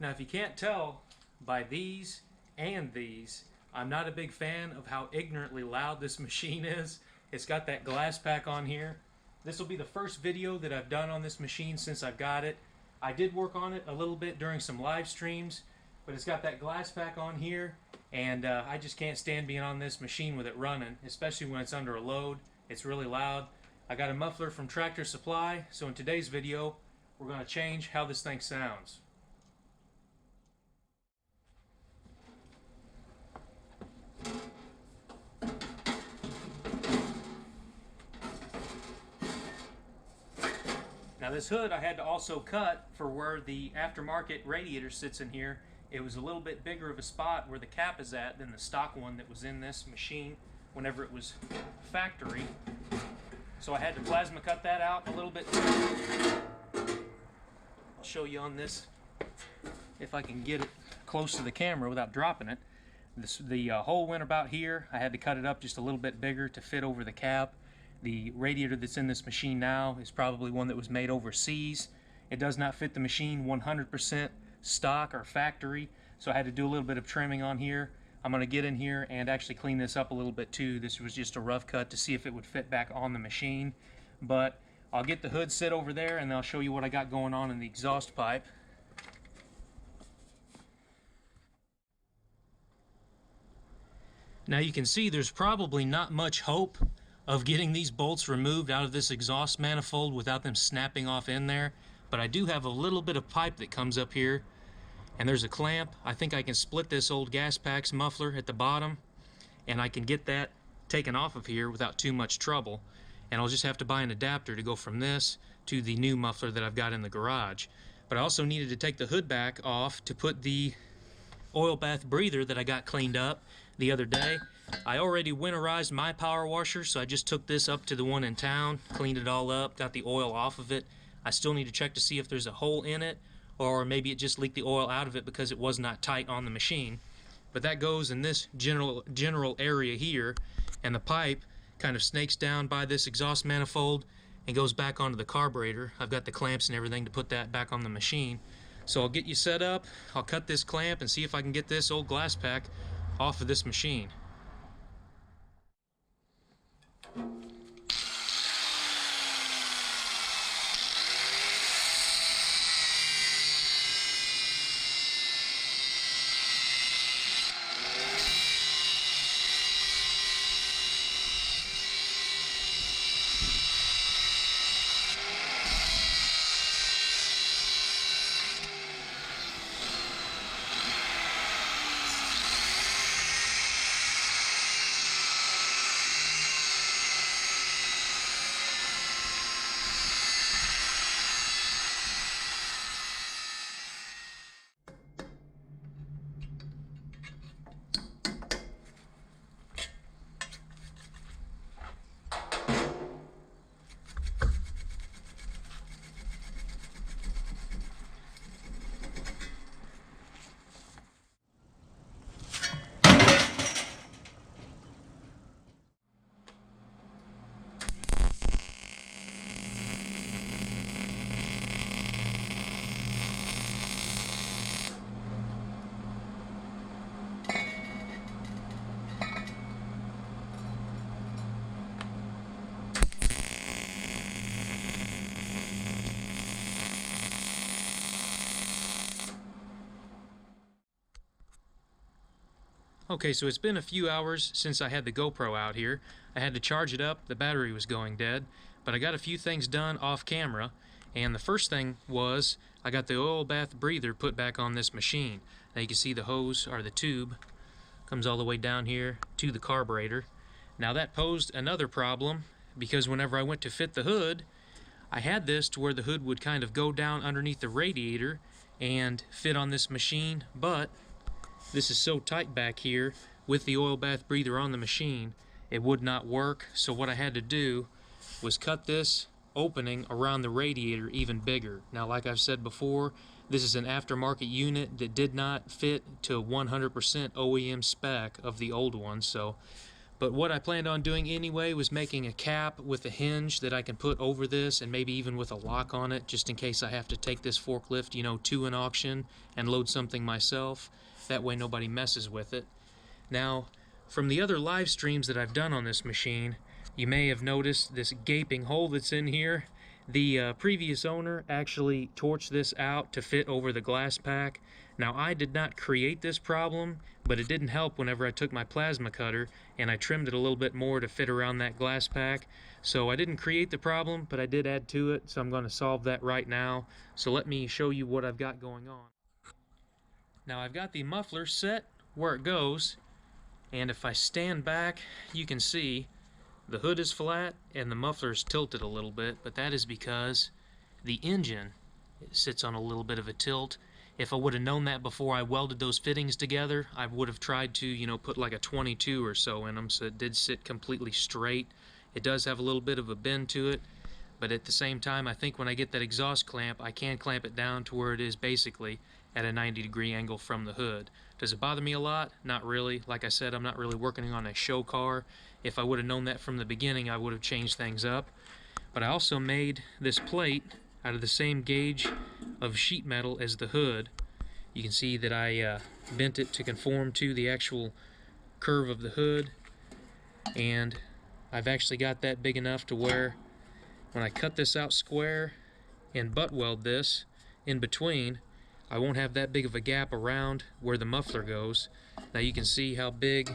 Now, if you can't tell by these and these, I'm not a big fan of how ignorantly loud this machine is. It's got that glass pack on here. This will be the first video that I've done on this machine since I've got it. I did work on it a little bit during some live streams, but it's got that glass pack on here, and I just can't stand being on this machine with it running, especially when it's under a load. It's really loud. I got a muffler from Tractor Supply, so in today's video, we're going to change how this thing sounds. Now this hood I had to also cut for where the aftermarket radiator sits in here. It was a little bit bigger of a spot where the cap is at than the stock one that was in this machine whenever it was factory. So I had to plasma cut that out a little bit too. I'll show you on this if I can get it close to the camera without dropping it. The hole went about here. I had to cut it up just a little bit bigger to fit over the cap. The radiator that's in this machine now is probably one that was made overseas. It does not fit the machine 100% stock or factory, so I had to do a little bit of trimming on here. I'm going to get in here and actually clean this up a little bit too. This was just a rough cut to see if it would fit back on the machine. But I'll get the hood set over there and I'll show you what I got going on in the exhaust pipe. Now you can see there's probably not much hope of getting these bolts removed out of this exhaust manifold without them snapping off in there, but I do have a little bit of pipe that comes up here, and there's a clamp. I think I can split this old gas packs muffler at the bottom, and I can get that taken off of here without too much trouble, and I'll just have to buy an adapter to go from this to the new muffler that I've got in the garage. But I also needed to take the hood back off to put the oil bath breather that I got cleaned up the other day. I already winterized my power washer, so I just took this up to the one in town, cleaned it all up, got the oil off of it. I still need to check to see if there's a hole in it, or maybe it just leaked the oil out of it because it was not tight on the machine. But that goes in this general area here, and the pipe kind of snakes down by this exhaust manifold and goes back onto the carburetor. I've got the clamps and everything to put that back on the machine. So I'll get you set up, I'll cut this clamp and see if I can get this old glass pack off of this machine. Okay, so it's been a few hours since I had the GoPro out here. I had to charge it up, the battery was going dead, but I got a few things done off camera, and the first thing was I got the oil bath breather put back on this machine. Now you can see the hose, or the tube, comes all the way down here to the carburetor. Now that posed another problem, because whenever I went to fit the hood, I had this to where the hood would kind of go down underneath the radiator and fit on this machine, but this is so tight back here with the oil bath breather on the machine, it would not work. So what I had to do was cut this opening around the radiator even bigger. Now, like I've said before, this is an aftermarket unit that did not fit to 100% OEM spec of the old one. So But what I planned on doing anyway was making a cap with a hinge that I can put over this, and maybe even with a lock on it, just in case I have to take this forklift, you know, to an auction and load something myself. That way nobody messes with it. Now, from the other live streams that I've done on this machine, you may have noticed this gaping hole that's in here. The previous owner actually torched this out to fit over the glass pack. Now, I did not create this problem, but it didn't help whenever I took my plasma cutter and I trimmed it a little bit more to fit around that glass pack. So I didn't create the problem, but I did add to it, so I'm going to solve that right now. So let me show you what I've got going on. Now, I've got the muffler set where it goes, and if I stand back, you can see the hood is flat and the muffler is tilted a little bit, but that is because the engine sits on a little bit of a tilt. If I would have known that before I welded those fittings together, I would have tried to, you know, put like a 22 or so in them, so it did sit completely straight. It does have a little bit of a bend to it, but at the same time, I think when I get that exhaust clamp, I can clamp it down to where it is basically at a 90-degree angle from the hood. Does it bother me a lot? Not really. Like I said, I'm not really working on a show car. If I would have known that from the beginning, I would have changed things up. But I also made this plate out of the same gauge of sheet metal as the hood. You can see that I bent it to conform to the actual curve of the hood, and I've actually got that big enough to where when I cut this out square and butt weld this in between, I won't have that big of a gap around where the muffler goes. Now you can see how big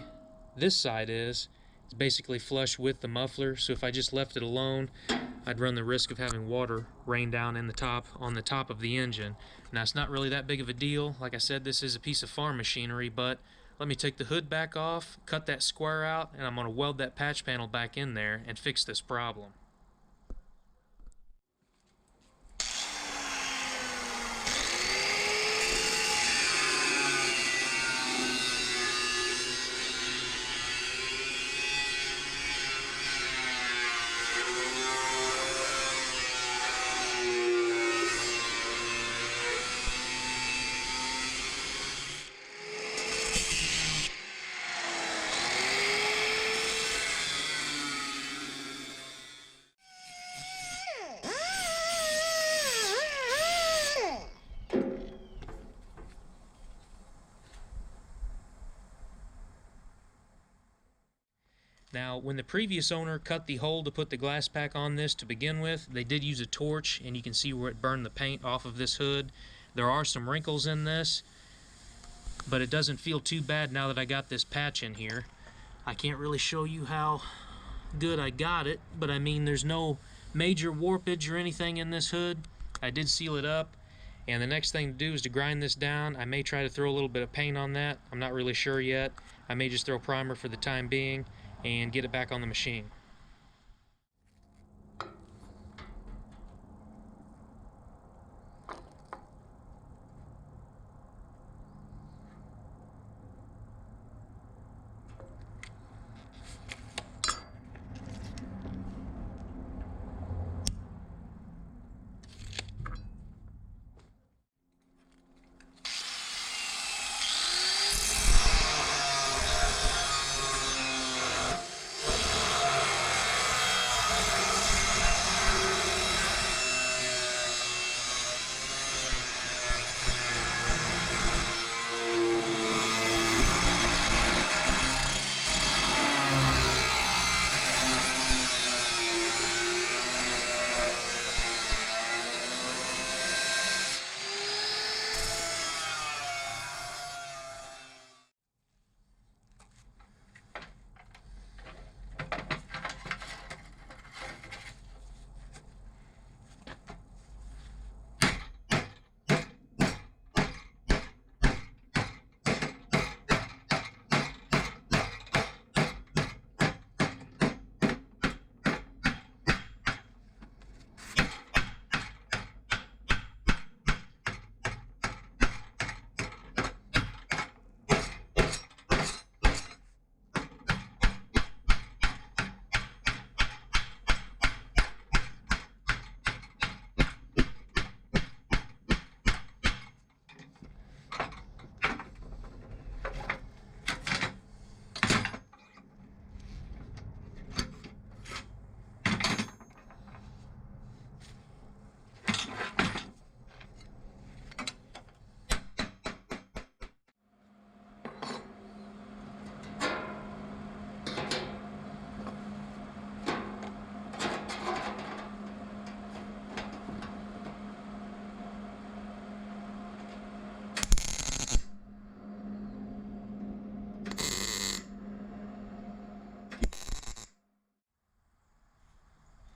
this side is. It's basically flush with the muffler, so if I just left it alone, I'd run the risk of having water rain down on the top of the engine. Now, it's not really that big of a deal. Like I said, this is a piece of farm machinery, but let me take the hood back off, cut that square out, and I'm going to weld that patch panel back in there and fix this problem. Now, when the previous owner cut the hole to put the glass pack on this to begin with, they did use a torch, and you can see where it burned the paint off of this hood. There are some wrinkles in this, but it doesn't feel too bad now that I got this patch in here. I can't really show you how good I got it, but I mean, there's no major warpage or anything in this hood. I did seal it up, and the next thing to do is to grind this down. I may try to throw a little bit of paint on that. I'm not really sure yet. I may just throw primer for the time being and get it back on the machine.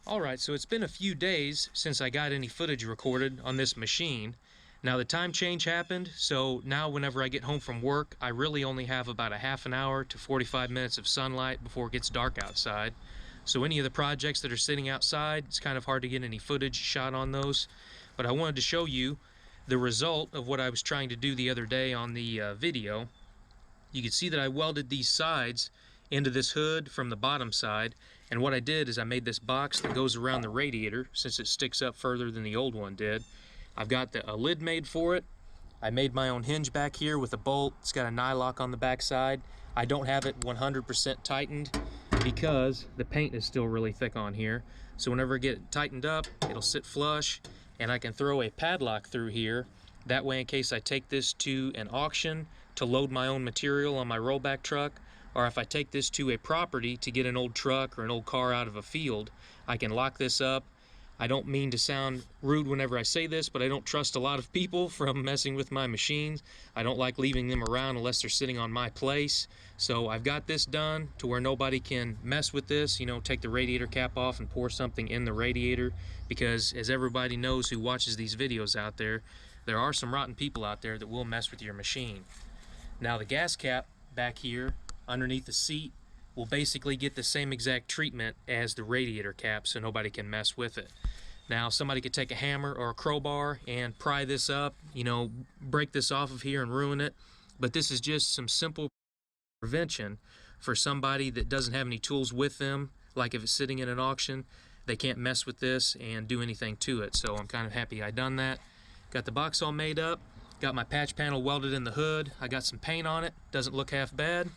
Alright, so it's been a few days since I got any footage recorded on this machine. Now the time change happened, so now whenever I get home from work, I really only have about a half an hour to 45 minutes of sunlight before it gets dark outside. So any of the projects that are sitting outside, it's kind of hard to get any footage shot on those. But I wanted to show you the result of what I was trying to do the other day on the video. You can see that I welded these sides into this hood from the bottom side, and what I did is I made this box that goes around the radiator since it sticks up further than the old one did. I've got a lid made for it. I made my own hinge back here with a bolt. It's got a nylock on the back side. I don't have it 100% tightened because the paint is still really thick on here. So whenever I get it tightened up, it'll sit flush, and I can throw a padlock through here. That way, in case I take this to an auction to load my own material on my rollback truck, or if I take this to a property to get an old truck or an old car out of a field, I can lock this up. I don't mean to sound rude whenever I say this, but I don't trust a lot of people from messing with my machines. I don't like leaving them around unless they're sitting on my place. So I've got this done to where nobody can mess with this, you know, take the radiator cap off and pour something in the radiator, because as everybody knows who watches these videos out there are some rotten people out there that will mess with your machine. Now the gas cap back here underneath the seat will basically get the same exact treatment as the radiator cap, so nobody can mess with it. Now somebody could take a hammer or a crowbar and pry this up, you know, break this off of here and ruin it, but this is just some simple prevention for somebody that doesn't have any tools with them. Like if it's sitting in an auction, they can't mess with this and do anything to it. So I'm kind of happy I done that. Got the box all made up, got my patch panel welded in the hood, I got some paint on it, doesn't look half bad.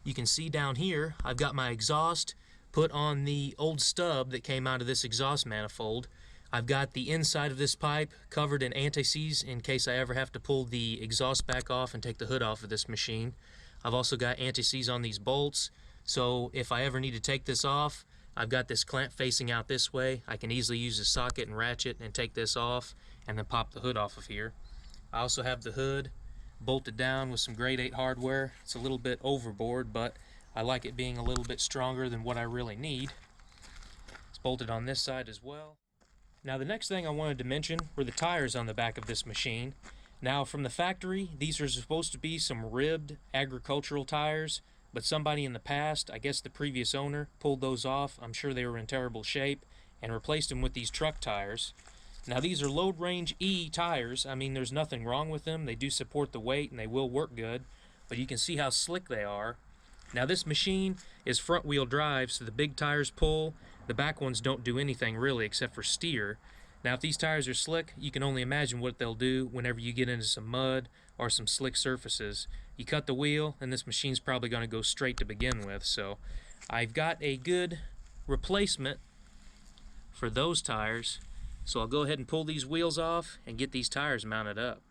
You can see down here I've got my exhaust put on the old stub that came out of this exhaust manifold. I've got the inside of this pipe covered in anti-seize in case I ever have to pull the exhaust back off and take the hood off of this machine. I've also got anti-seize on these bolts, so if I ever need to take this off, I've got this clamp facing out this way. I can easily use a socket and ratchet and take this off and then pop the hood off of here. I also have the hood bolted down with some grade 8 hardware. It's a little bit overboard, but I like it being a little bit stronger than what I really need. It's bolted on this side as well. Now the next thing I wanted to mention were the tires on the back of this machine. Now from the factory, these are supposed to be some ribbed agricultural tires, but somebody in the past, I guess the previous owner, pulled those off. I'm sure they were in terrible shape, and replaced them with these truck tires. Now these are load range E tires. I mean, there's nothing wrong with them. They do support the weight and they will work good, but you can see how slick they are. Now this machine is front wheel drive, so the big tires pull, the back ones don't do anything really except for steer. Now if these tires are slick, you can only imagine what they'll do whenever you get into some mud or some slick surfaces. You cut the wheel and this machine's probably going to go straight to begin with. So I've got a good replacement for those tires. So I'll go ahead and pull these wheels off and get these tires mounted up.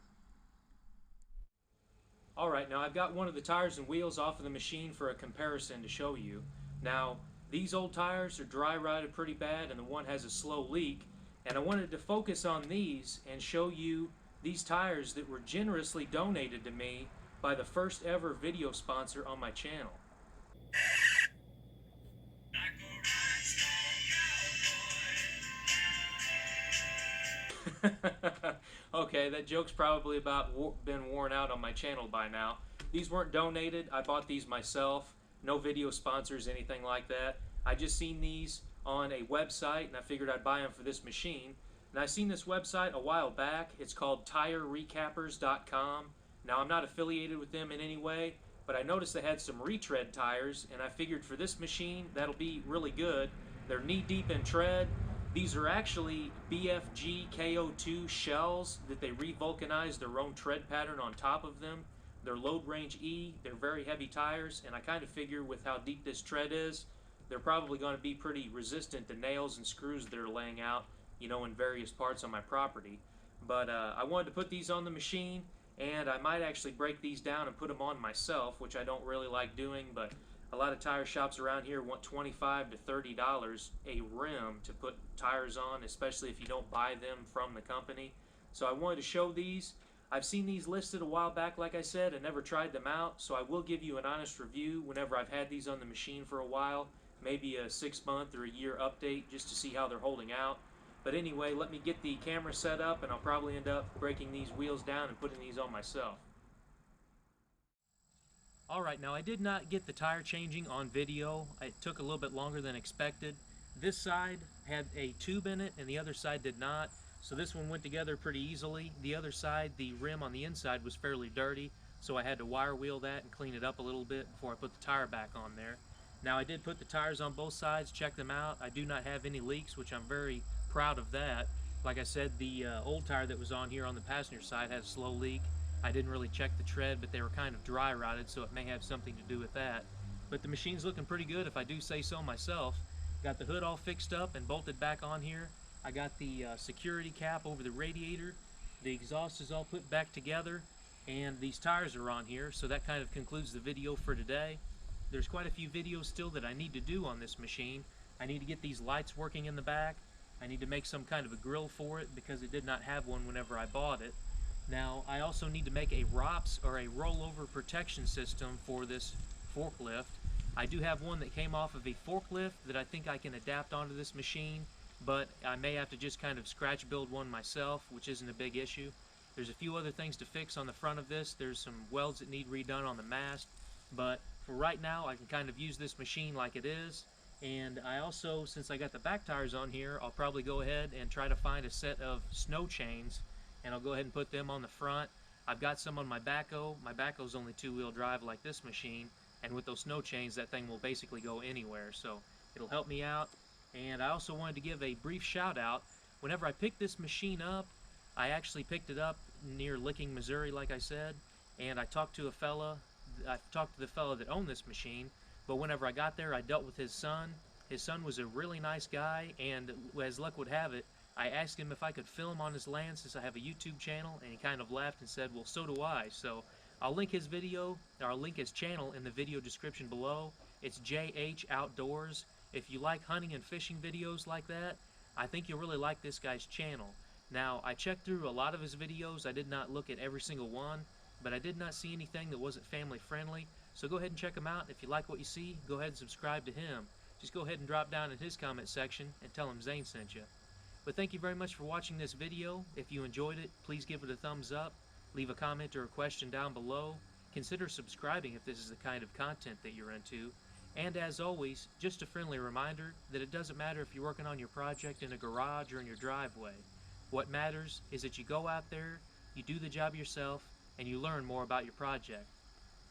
Alright, now I've got one of the tires and wheels off of the machine for a comparison to show you. Now, these old tires are dry rotted pretty bad and the one has a slow leak, and I wanted to focus on these and show you these tires that were generously donated to me by the first ever video sponsor on my channel. Okay, that joke's probably about been worn out on my channel by now. These weren't donated. I bought these myself. No video sponsors, anything like that. I just seen these on a website and I figured I'd buy them for this machine. And I seen this website a while back. It's called TireRecappers.com. Now I'm not affiliated with them in any way, but I noticed they had some retread tires, and I figured for this machine that'll be really good. They're knee deep in tread. These are actually BFG KO2 shells that they re-vulcanized their own tread pattern on top of them. They're load range E, they're very heavy tires, and I kind of figure with how deep this tread is, they're probably going to be pretty resistant to nails and screws that are laying out, you know, in various parts on my property. But I wanted to put these on the machine, and I might actually break these down and put them on myself, which I don't really like doing, but a lot of tire shops around here want $25 to $30 a rim to put tires on, especially if you don't buy them from the company. So I wanted to show these. I've seen these listed a while back, like I said, and never tried them out, so I will give you an honest review whenever I've had these on the machine for a while. maybe a 6-month or a year update just to see how they're holding out. But anyway, let me get the camera set up, and I'll probably end up breaking these wheels down and putting these on myself. Alright, now I did not get the tire changing on video. It took a little bit longer than expected. This side had a tube in it and the other side did not, so this one went together pretty easily. The other side, the rim on the inside was fairly dirty, so I had to wire wheel that and clean it up a little bit before I put the tire back on there. Now I did put the tires on both sides, check them out. I do not have any leaks, which I'm very proud of that. Like I said, the old tire that was on here on the passenger side had a slow leak. I didn't really check the tread, but they were kind of dry rotted, so it may have something to do with that. But the machine's looking pretty good, if I do say so myself. Got the hood all fixed up and bolted back on here. I got the security cap over the radiator. The exhaust is all put back together, and these tires are on here, so that kind of concludes the video for today. There's quite a few videos still that I need to do on this machine. I need to get these lights working in the back. I need to make some kind of a grill for it because it did not have one whenever I bought it. Now, I also need to make a ROPS, or a rollover protection system, for this forklift. I do have one that came off of a forklift that I think I can adapt onto this machine, but I may have to just kind of scratch build one myself, which isn't a big issue. There's a few other things to fix on the front of this. There's some welds that need redone on the mast, but for right now I can kind of use this machine like it is. And I also, since I got the back tires on here, I'll probably go ahead and try to find a set of snow chains, and I'll go ahead and put them on the front. I've got some on my backhoe. My backhoe's only 2-wheel drive like this machine, and with those snow chains that thing will basically go anywhere, so it'll help me out. And I also wanted to give a brief shout out. Whenever I picked this machine up, I actually picked it up near Licking, Missouri, like I said, and I talked to the fella that owned this machine, but whenever I got there I dealt with his son. His son was a really nice guy, and as luck would have it, I asked him if I could film on his land since I have a YouTube channel, and he kind of laughed and said, well, so do I. So I'll link his video, or I'll link his channel in the video description below. It's JH Outdoors. If you like hunting and fishing videos like that, I think you'll really like this guy's channel. Now, I checked through a lot of his videos. I did not look at every single one, but I did not see anything that wasn't family friendly. So go ahead and check him out. If you like what you see, go ahead and subscribe to him. Just go ahead and drop down in his comment section and tell him Zane sent you. But thank you very much for watching this video. If you enjoyed it, please give it a thumbs up. Leave a comment or a question down below. Consider subscribing if this is the kind of content that you're into. And as always, just a friendly reminder that it doesn't matter if you're working on your project in a garage or in your driveway. What matters is that you go out there, you do the job yourself, and you learn more about your project,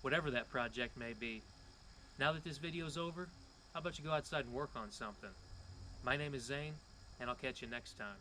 whatever that project may be. Now that this video's over, how about you go outside and work on something? My name is Zane, and I'll catch you next time.